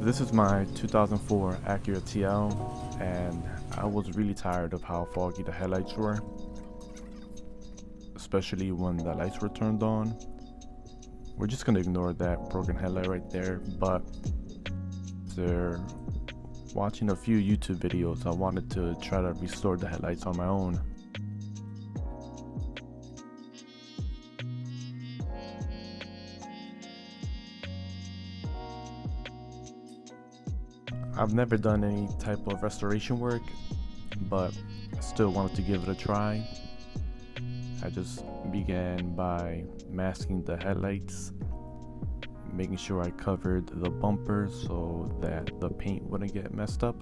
This is my 2004 Acura TL, and I was really tired of how foggy the headlights were, especially when the lights were turned on. We're just gonna ignore that broken headlight right there, but after watching a few YouTube videos, I wanted to try to restore the headlights on my own. I've never done any type of restoration work, but I still wanted to give it a try. I just began by masking the headlights, making sure I covered the bumpers so that the paint wouldn't get messed up.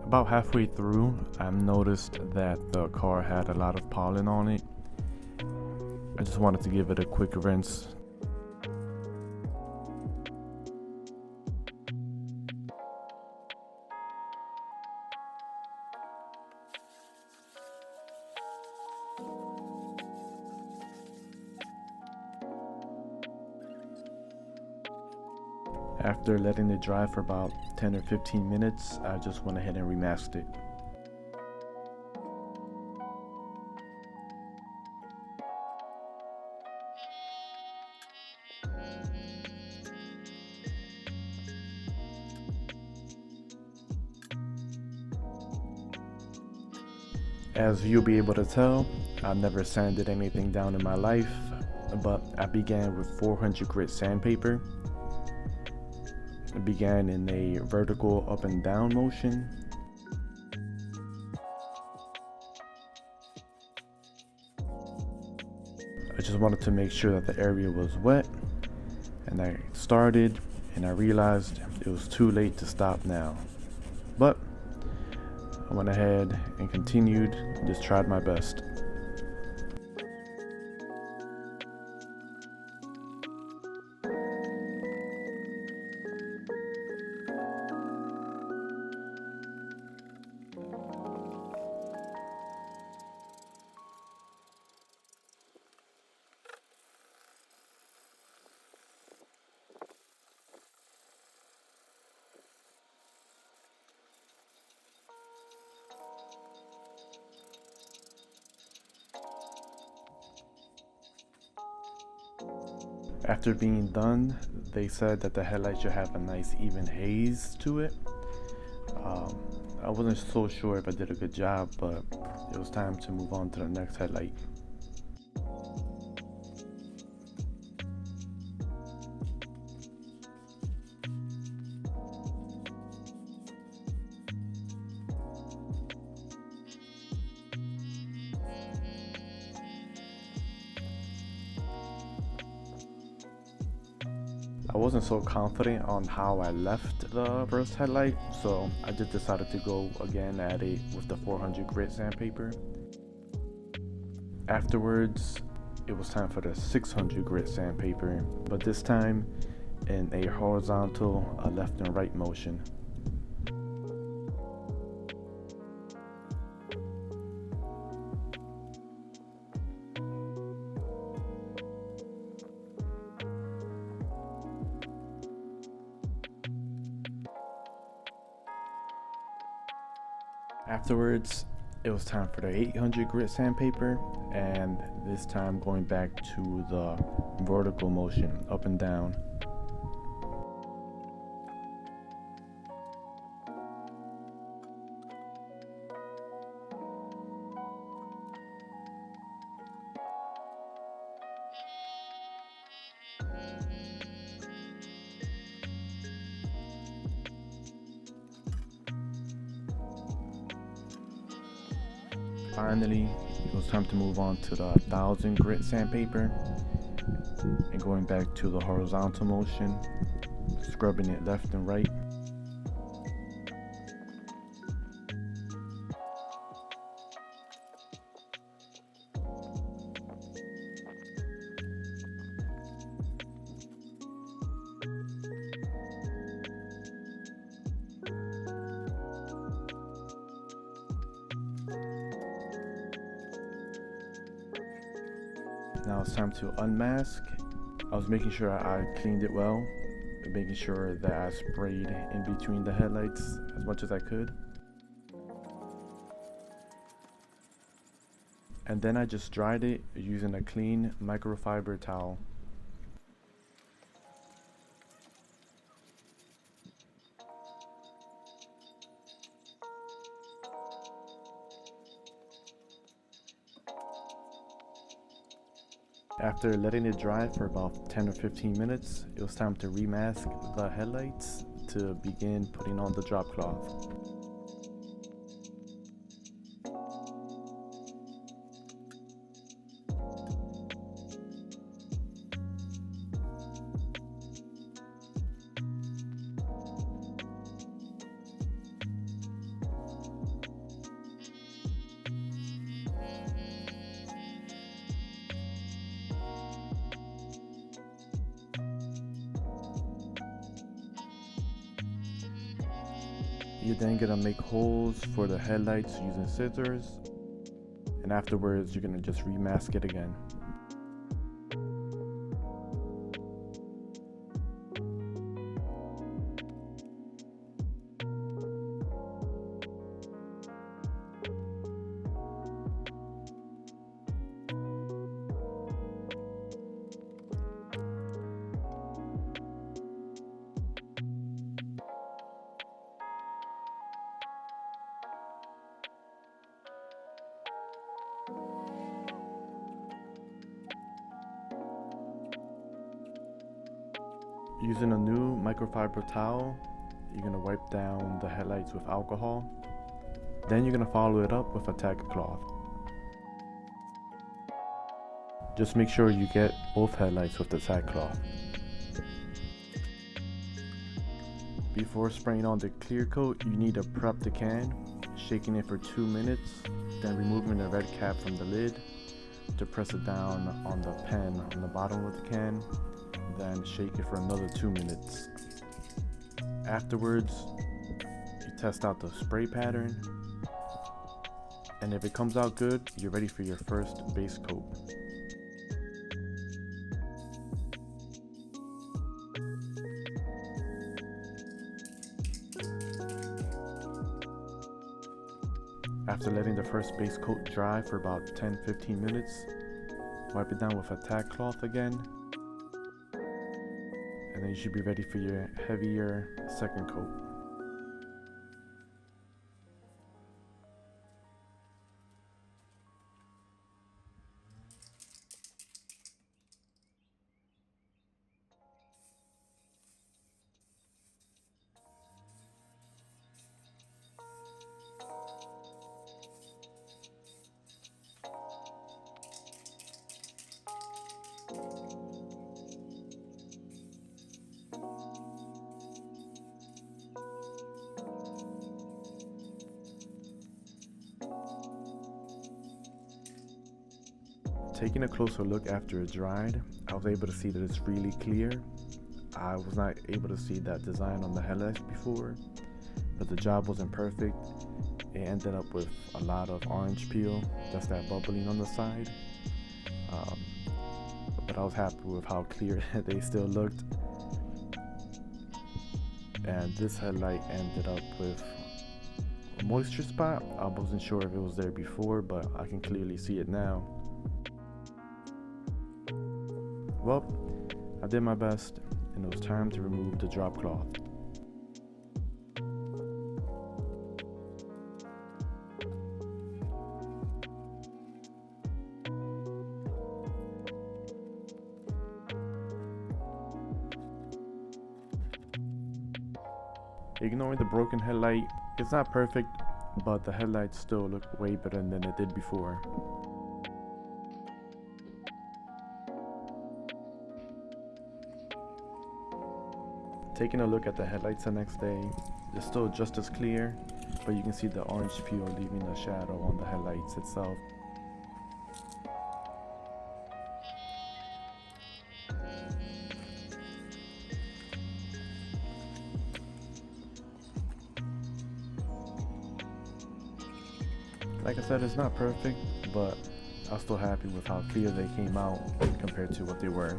About halfway through, I noticed that the car had a lot of pollen on it. I just wanted to give it a quick rinse. After letting it dry for about 10 or 15 minutes, I just went ahead and remasked it. As you'll be able to tell, I've never sanded anything down in my life, but I began with 400 grit sandpaper. It began in a vertical up and down motion. I just wanted to make sure that the area was wet, and I started and I realized it was too late to stop now. But I went ahead and continued and just tried my best. After being done, they said that the headlight should have a nice even haze to it. I wasn't so sure if I did a good job, but it was time to move on to the next headlight. I wasn't so confident on how I left the first headlight, so I just decided to go again at it with the 400 grit sandpaper. Afterwards, it was time for the 600 grit sandpaper, but this time in a horizontal left and right motion. Afterwards, it was time for the 800 grit sandpaper, and this time going back to the vertical motion, up and down. Finally, it was time to move on to the 1000 grit sandpaper and going back to the horizontal motion, scrubbing it left and right. Now it's time to unmask. I was making sure I cleaned it well, making sure that I sprayed in between the headlights as much as I could. And then I just dried it using a clean microfiber towel. After letting it dry for about 10 or 15 minutes, it was time to remask the headlights to begin putting on the drop cloth. You're then gonna make holes for the headlights using scissors, and afterwards you're gonna just remask it again. Using a new microfiber towel, you're going to wipe down the headlights with alcohol. Then you're going to follow it up with a tack cloth. Just make sure you get both headlights with the tack cloth. Before spraying on the clear coat, you need to prep the can, shaking it for 2 minutes, then removing the red cap from the lid to press it down on the pen on the bottom of the can. Then shake it for another 2 minutes. Afterwards, you test out the spray pattern, and if it comes out good, you're ready for your first base coat. After letting the first base coat dry for about 10-15 minutes, wipe it down with a tack cloth again, and then you should be ready for your heavier second coat. Taking a closer look after it dried, I was able to see that it's really clear. I was not able to see that design on the headlights before, but the job wasn't perfect. It ended up with a lot of orange peel, that's that bubbling on the side. But I was happy with how clear they still looked. And this headlight ended up with a moisture spot. I wasn't sure if it was there before, but I can clearly see it now. Well, I did my best, and it was time to remove the drop cloth. Ignoring the broken headlight, it's not perfect, but the headlights still look way better than it did before. Taking a look at the headlights the next day, they're still just as clear, but you can see the orange peel leaving a shadow on the headlights itself. Like I said, it's not perfect, but I'm still happy with how clear they came out compared to what they were.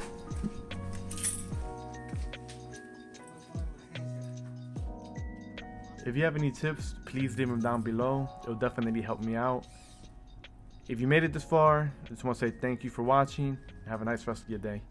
If you have any tips, please leave them down below. It'll definitely help me out. If you made it this far, I just want to say thank you for watching. Have a nice rest of your day.